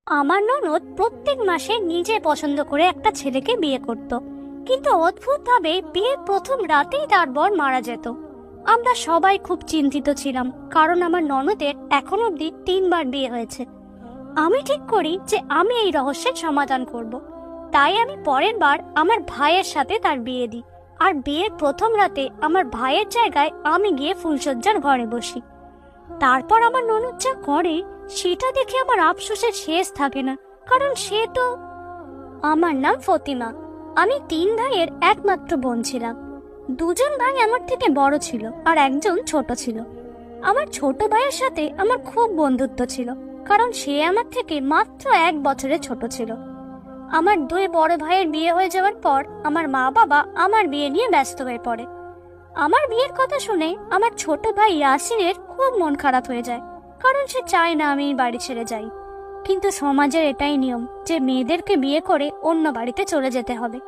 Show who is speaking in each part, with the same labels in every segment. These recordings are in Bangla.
Speaker 1: আমার ননদ প্রত্যেক মাসে নিজে পছন্দ করে একটা ছেলেকে বিয়ে করত, কিন্তু অদ্ভুতভাবে বিয়ের প্রথম রাতেই তার বর মারা যেত। আমরা সবাই খুব চিন্তিত ছিলাম, কারণ আমার ননদের এখন অবধি 3বার বিয়ে হয়েছে। আমি ঠিক করি যে আমি এই রহস্যের সমাধান করব। তাই আমি পরের বার আমার ভাইয়ের সাথে তার বিয়ে দিই, আর বিয়ের প্রথম রাতে আমার ভাইয়ের জায়গায় আমি গিয়ে ফুলসজ্জার ঘরে বসি। তারপর আমার ননদ যা করে সেটা দেখে আমার আফসোসের শেষ থাকে না, কারণ সে তো... আমার নাম ফতিমা। আমি 3 ভাইয়ের একমাত্র বোন ছিলাম। 2জন ভাই আমার থেকে বড় ছিল আর একজন ছোট ছিল। আমার ছোট ভাইয়ের সাথে আমার খুব বন্ধুত্ব ছিল, কারণ সে আমার থেকে মাত্র 1 বছরের ছোট ছিল। আমার 2 বড় ভাইয়ের বিয়ে হয়ে যাওয়ার পর আমার মা বাবা আমার বিয়ে নিয়ে ব্যস্ত হয়ে পড়ে। আমার বিয়ের কথা শুনে আমার ছোট ভাই ইয়াসিনের খুব মন খারাপ হয়ে যায়, কারণ সে চায় না আমি বাড়ি ছেড়ে যাই। কিন্তু সমাজের এটাই নিয়ম যে মেয়েদেরকে বিয়ে করে অন্য বাড়িতে চলে যেতে হবে।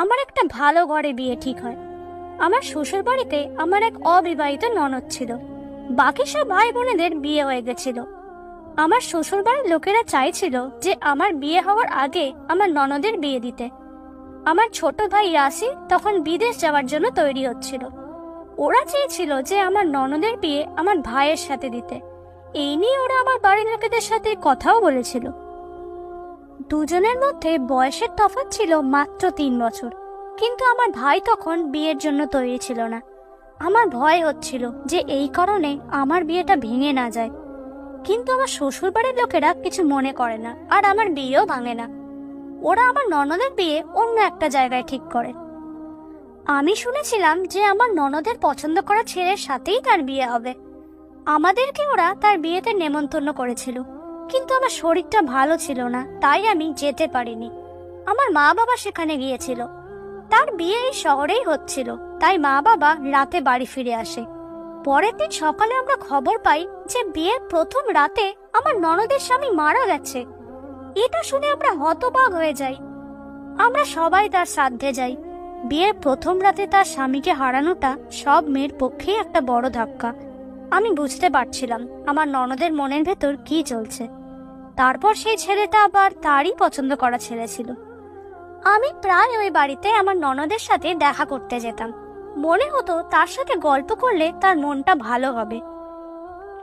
Speaker 1: আমার একটা ভালো ঘরে বিয়ে ঠিক হয়। আমার শ্বশুর বাড়িতে আমার এক অবিবাহিত ননদ ছিল, বাকি সব ভাই বোনেদের বিয়ে হয়ে গেছিল। আমার শ্বশুর বাড়ির লোকেরা চাইছিল যে আমার বিয়ে হওয়ার আগে আমার ননদের বিয়ে দিতে। আমার ছোট ভাই ইয়াসি তখন বিদেশ যাওয়ার জন্য তৈরি হচ্ছিল। ওরা চেয়েছিল যে আমার ননদের বিয়ে আমার ভাইয়ের সাথে দিতে। এই নিয়ে ওরা আমার বাড়ির লোকেদের সাথে কথাও বলেছিল। 2জনের মধ্যে বয়সের তফাৎ ছিল মাত্র 3 বছর, কিন্তু আমার ভাই তখন বিয়ের জন্য তৈরি ছিল না। আমার ভয় হচ্ছিল যে এই কারণে আমার বিয়েটা ভেঙে না যায়, কিন্তু আমার শ্বশুর বাড়ির লোকেরা কিছু মনে করে না, আর আমার বিয়েও ভাঙে না। ওরা আমার ননদের বিয়ে অন্য একটা জায়গায় ঠিক করে। আমি শুনেছিলাম যে আমার ননদের পছন্দ করা ছেলের সাথেই তার বিয়ে হবে। আমাদেরকে ওরা তার বিয়েতে নেমন্তন্ন করেছিল, কিন্তু আমার শরীরটা ভালো ছিল না, তাই আমি যেতে পারিনি। আমার মা বাবা সেখানে গিয়েছিল। তার বিয়ে এই শহরেই হচ্ছিল, তাই মা বাবা রাতে বাড়ি ফিরে আসে। পরের দিন সকালে আমরা খবর পাই যে বিয়ের প্রথম রাতে আমার ননদের স্বামী মারা গেছে। এটা শুনে আমরা হতবাক হয়ে যাই। আমরা সবাই তার শ্রাদ্ধে যাই। বিয়ের প্রথম রাতে তার স্বামীকে হারানোটা সব মেয়ের পক্ষেই একটা বড় ধাক্কা। আমি বুঝতে পারছিলাম আমার ননদের মনের ভেতর কি চলছে। তারপর সেই ছেলেটা আবার তারই পছন্দ করা ছেলে ছিল। আমি প্রায় ওই বাড়িতে আমার ননদের সাথে দেখা করতে যেতাম। মনে হতো তার সাথে গল্প করলে তার মনটা ভালো হবে,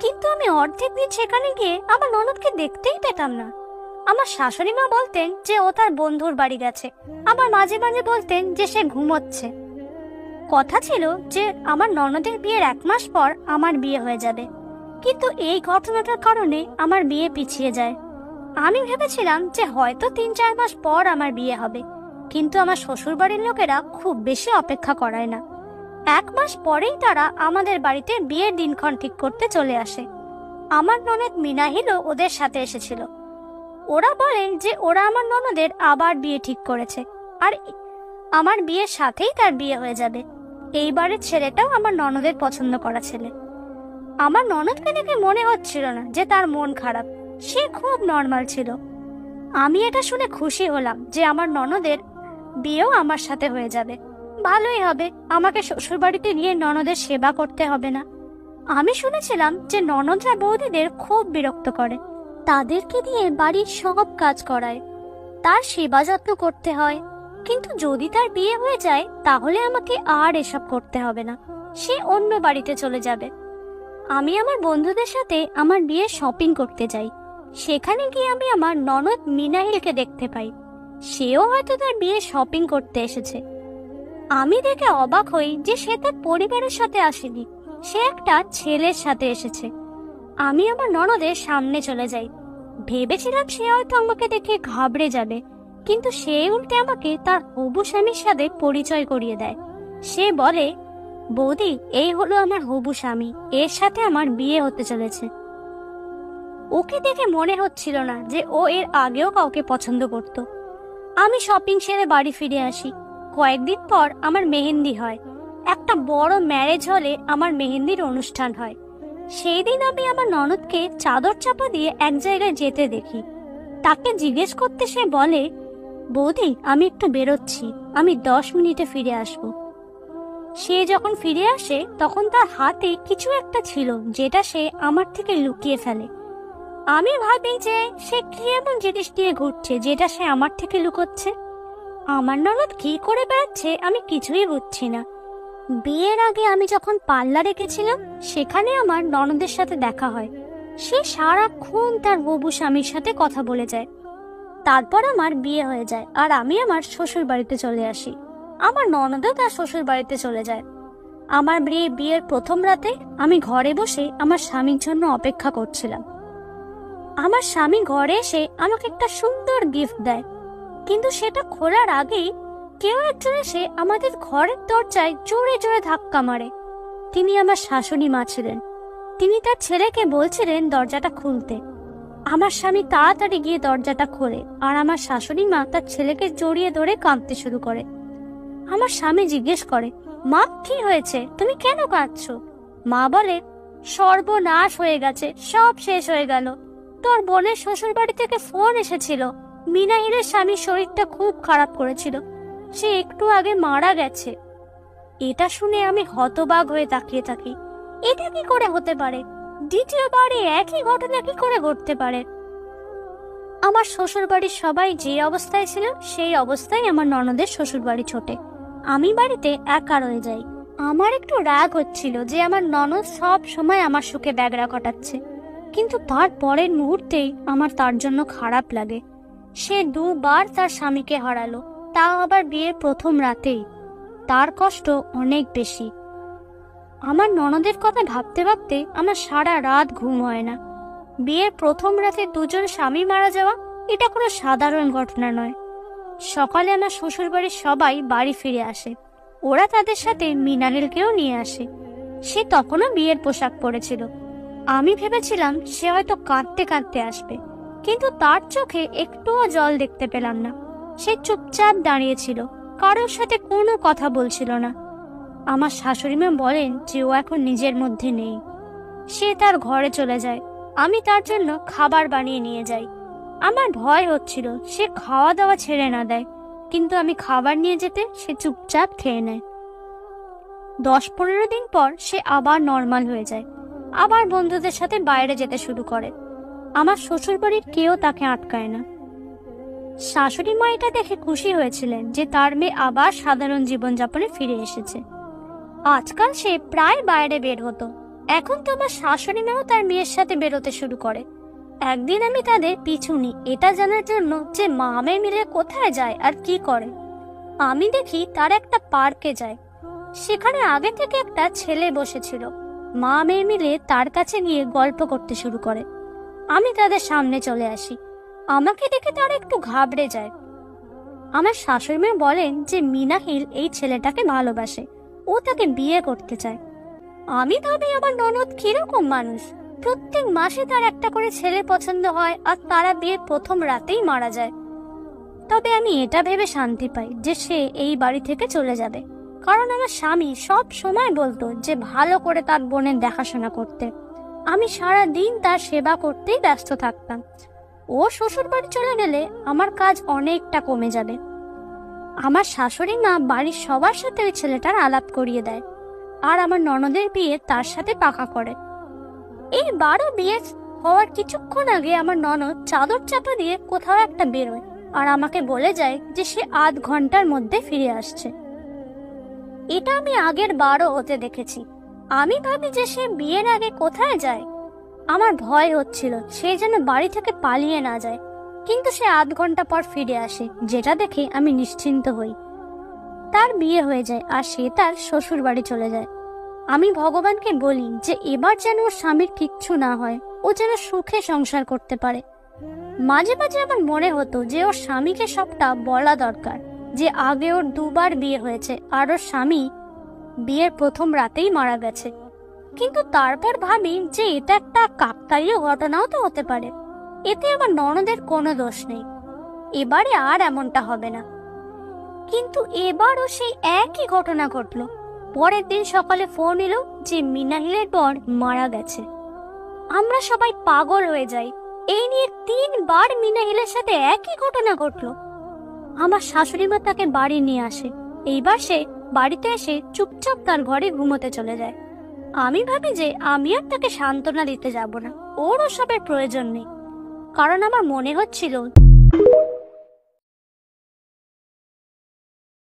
Speaker 1: কিন্তু আমি অর্ধেক দিন সেখানে গিয়ে আমার ননদকে দেখতেই পেতাম না। আমার শাশুড়ি মা বলতেন যে ও তার বন্ধুর বাড়ি গেছে, আবার মাঝে মাঝে বলতেন যে সে ঘুমোচ্ছে। কথা ছিল যে আমার ননদের বিয়ের 1 মাস পর আমার বিয়ে হয়ে যাবে, কিন্তু এই ঘটনাটার কারণে আমার বিয়ে পিছিয়ে যায়। আমি ভেবেছিলাম যে হয়তো 3-4 মাস পর আমার বিয়ে হবে, কিন্তু আমার শ্বশুর বাড়ির লোকেরা খুব বেশি অপেক্ষা করায় না। 1 মাস পরেই তারা আমাদের বাড়িতে বিয়ের দিনক্ষণ ঠিক করতে চলে আসে। আমার ননদ মিনাহিলও ওদের সাথে এসেছিল। ওরা বলেন যে ওরা আমার ননদের আবার বিয়ে ঠিক করেছে, আর আমার বিয়ের সাথেই তার বিয়ে হয়ে যাবে। এইবারের ছেলেটাও আমার ননদের পছন্দ করা ছেলে। আমার ননদকে দেখে মনে হচ্ছিল না যে তার মন খারাপ, সে খুব নর্মাল ছিল। আমি এটা শুনে খুশি হলাম যে আমার ননদের বিয়েও আমার সাথে হয়ে যাবে। ভালোই হবে, আমাকে শ্বশুর বাড়িতে নিয়ে ননদের সেবা করতে হবে না। আমি শুনেছিলাম যে ননদরা বৌদিদের খুব বিরক্ত করে, তাদেরকে দিয়ে বাড়ির সব কাজ করায়, তার সেবা যত্ন করতে হয়। কিন্তু যদি তার বিয়ে হয়ে যায় তাহলে আমাকে আর এসব করতে হবে না, সে অন্য বাড়িতে চলে যাবে। আমি আমার বন্ধুদের সাথে আমার বিয়ে শপিং করতে যাই। সেখানে গিয়ে আমি আমার ননদ মিনাহিলকে দেখতে পাই। সেও হয়তো তার বিয়ে শপিং করতে এসেছে। আমি দেখে অবাক হই যে সে তার পরিবারের সাথে আসেনি, সে একটা ছেলের সাথে এসেছে। আমি আমার ননদের সামনে চলে যাই। ভেবেছিলাম সে হয়তো আমাকে দেখে ঘাবড়ে যাবে, কিন্তু সে উল্টে আমাকে তার হবু স্বামীর সাথে পরিচয় করিয়ে দেয়। সে বলে, বৌদি, এই হলো আমার হবু স্বামী, এর সাথে আমার বিয়ে হতে চলেছে। ওকে দেখে মনে হচ্ছিল না যে ও এর আগেও কাউকে পছন্দ করত। আমি শপিং সেরে বাড়ি ফিরে আসি। কয়েকদিন পর আমার মেহেন্দি হয়। একটা বড় ম্যারেজ হলে আমার মেহেন্দির অনুষ্ঠান হয়। সেই দিন আমি আমার ননদকে চাদর চাপা দিয়ে এক জায়গায় যেতে দেখি। তাকে জিজ্ঞেস করতে সে বলে, বৌদি, আমি একটু বেরোচ্ছি, আমি 10 মিনিটে ফিরে আসব। সে যখন ফিরে আসে তখন তার হাতে কিছু একটা ছিল যেটা সে আমার থেকে লুকিয়ে ফেলে। আমি ভাবি যে সে কি এমন জিনিস নিয়ে ঘুরছে যেটা সে আমার থেকে লুকোচ্ছে। আমার ননদ কি করে বেড়াচ্ছে আমি কিছুই বুঝছি না। বিয়ের আগে আমি যখন পার্লারে গেছিলাম সেখানে আমার ননদের সাথে দেখা হয়। সে সারাক্ষণ তার হবু স্বামীর সাথে কথা বলে যায়। তারপর আমার বিয়ে হয়ে যায় আর আমি আমার শ্বশুর বাড়িতে চলে আসি। আমার ননদও তার শ্বশুর বাড়িতে চলে যায়। আমার বিয়ের প্রথম রাতে আমি ঘরে বসে আমার স্বামীর জন্য অপেক্ষা করছিলাম। আমার স্বামী ঘরে এসে আমাকে একটা সুন্দর গিফট দেয়, কিন্তু সেটা খোলার আগেই কেউ একজন এসে আমাদের ঘরের দরজায় জোরে জোরে ধাক্কা মারে। তিনি আমার শাশুড়ি মা ছিলেন। তিনি তার ছেলেকে বলছিলেন দরজাটা খুলতে। আমার স্বামী তাড়াতাড়ি গিয়ে দরজাটা খোলে আর আমার শাশুড়ি মা তার ছেলেকে জড়িয়ে ধরে কাঁদতে শুরু করে। আমার স্বামী জিজ্ঞেস করে, মা কি হয়েছে, তুমি কেন কাঁদছো? মা বলে, সর্বনাশ হয়ে গেছে, সব শেষ হয়ে গেল। তোর বোনের শ্বশুর বাড়ি থেকে ফোন এসেছিল। মিনাহিরের স্বামীর শরীরটা খুব খারাপ করেছিল, সে একটু আগে মারা গেছে। এটা শুনে আমি হতবাক হয়ে তাকিয়ে থাকি। এটা কি করে হতে পারে? দ্বিতীয়বারে একই ঘটনা কি করে ঘটতে পারে? আমার শ্বশুর বাড়ির সবাই যে অবস্থায় ছিল সেই অবস্থায় আমার ননদের শ্বশুর বাড়ি ছোটে। আমি বাড়িতে একা রয়ে যাই। আমার একটু রাগ হচ্ছিল যে আমার ননদ সব সময় আমার সুখে ব্যাগরা কাটাচ্ছে, কিন্তু তার পরের মুহূর্তেই আমার তার জন্য খারাপ লাগে। সে দুবার তার স্বামীকে হারালো, তাও আবার বিয়ের প্রথম রাতেই। তার কষ্ট অনেক বেশি। আমার ননদের কথা ভাবতে ভাবতে আমার সারা রাত ঘুম হয় না। বিয়ের প্রথম রাতে দুজন স্বামী মারা যাওয়া এটা কোনো সাধারণ ঘটনা নয়। সকালে আমার শ্বশুর বাড়ির সবাই বাড়ি ফিরে আসে। ওরা তাদের সাথে মিনারেলকেও নিয়ে আসে। সে তখনও বিয়ের পোশাক পরেছিল। আমি ভেবেছিলাম সে হয়তো কাঁদতে কাঁদতে আসবে, কিন্তু তার চোখে একটুও জল দেখতে পেলাম না। সে চুপচাপ দাঁড়িয়েছিল, কারোর সাথে কোনো কথা বলছিল না। আমার শাশুড়ি মা বলেন যে ও এখন নিজের মধ্যে নেই। সে তার ঘরে চলে যায়। আমি তার জন্য খাবার বানিয়ে নিয়ে যাই। আমার ভয় হচ্ছিল সে খাওয়া দাওয়া ছেড়ে না দেয়, কিন্তু আমি খাবার নিয়ে যেতে সে চুপচাপ খেয়ে নেয়। 10-15 দিন পর সে আবার নর্মাল হয়ে যায়, আবার বন্ধুদের সাথে বাইরে যেতে শুরু করে। আমার শ্বশুর বাড়ির কেউ তাকে আটকায় না। শাশুড়ি মা এটা দেখে খুশি হয়েছিলেন যে তার মেয়ে আবার সাধারণ জীবনযাপনে ফিরে এসেছে। আজকাল সে প্রায় বাইরে বের হতো। এখন তো আমার শাশুড়ি মাও তার মেয়ের সাথে বেরোতে শুরু করে। একদিন আমি তাদের পিছু নিই এটা জানার জন্য যে মা মেয়ে মিলে কোথায় যায় আর কি করে। আমি দেখি তারা একটা পার্কে যায়। সেখানে আগে থেকে একটা ছেলে বসেছিল। মা মেয়ে মিলে তার কাছে গিয়ে গল্প করতে শুরু করে। আমি তাদের সামনে চলে আসি। আমাকে দেখে তারা একটু ঘাবড়ে যায়। আমার শাশুড়ি মা বলেন যে মিনাহিল এই ছেলেটাকে ভালোবাসে, ও তাকে বিয়ে করতে চায়। আমি ভাবি আমার ননদ কিরকম মানুষ, প্রত্যেক মাসে তার একটা করে ছেলে পছন্দ হয় আর তারা বিয়ের প্রথম রাতেই মারা যায়। তবে আমি এটা ভেবে শান্তি পাই যে সে এই বাড়ি থেকে চলে যাবে, কারণ আমার স্বামী সব সময় বলতো যে ভালো করে তার বোনের দেখাশোনা করতে। আমি সারা দিন তার সেবা করতেই ব্যস্ত থাকতাম। ও শ্বশুর বাড়ি চলে গেলে আমার কাজ অনেকটা কমে যাবে। আমার শাশুড়ি মা বাড়ির সবার সাথে ওই ছেলেটার আলাপ করিয়ে দেয় আর আমার ননদের বিয়ে তার সাথে পাকা করে। এই বিয়ে হওয়ার কিছুক্ষণ আগে আমার ননদ চাদর চাপা দিয়ে কোথাও একটা বেরোয় আর আমাকে বলে যায় যে সে আধ ঘন্টার মধ্যে ফিরে আসছে। এটা আমি আগের বারও হতে দেখেছি। আমি ভাবি যে সে বিয়ের আগে কোথায় যায়। আমার ভয় হচ্ছিল সে যেন বাড়ি থেকে পালিয়ে না যায়, কিন্তু সে আধ ঘন্টা পর ফিরে আসে, যেটা দেখে আমি নিশ্চিন্ত হই। তার বিয়ে হয়ে যায় আর সে তার শ্বশুর বাড়ি চলে যায়। আমি ভগবানকে বলি যে এবার যেন ওর স্বামীর কিচ্ছু না হয়, ও যেন সুখে সংসার করতে পারে। মাঝে মাঝে আমার মনে হতো যে ওর স্বামীকে সবটা বলা দরকার, যে আগে ওর দুবার বিয়ে হয়েছে আর ওর স্বামী বিয়ের প্রথম রাতেই মারা গেছে। কিন্তু তারপর ভাবি যে এটা একটা কাকতালীয় ঘটনাও তো হতে পারে, এতে আমার ননদের কোনো দোষ নেই। এবারে আর এমনটা হবে না। কিন্তু এবারও সেই একই ঘটনা ঘটলো। পরের দিন সকালে ফোন এলো যে মিনাহিলের বর মারা গেছে। আমরা সবাই পাগল হয়ে যাই। এই নিয়ে 3 বার মিনাহিলের সাথে একই ঘটনা ঘটলো। আমার শাশুড়ি মা তাকে বাড়ি নিয়ে আসে। এইবার সে বাড়িতে এসে চুপচাপ তার ঘরে ঘুমোতে চলে যায়। আমি ভাবি যে আমি আর তাকে সান্ত্বনা দিতে যাব না, ওর ওসবের প্রয়োজন নেই, কারণ আমার মনে হচ্ছিল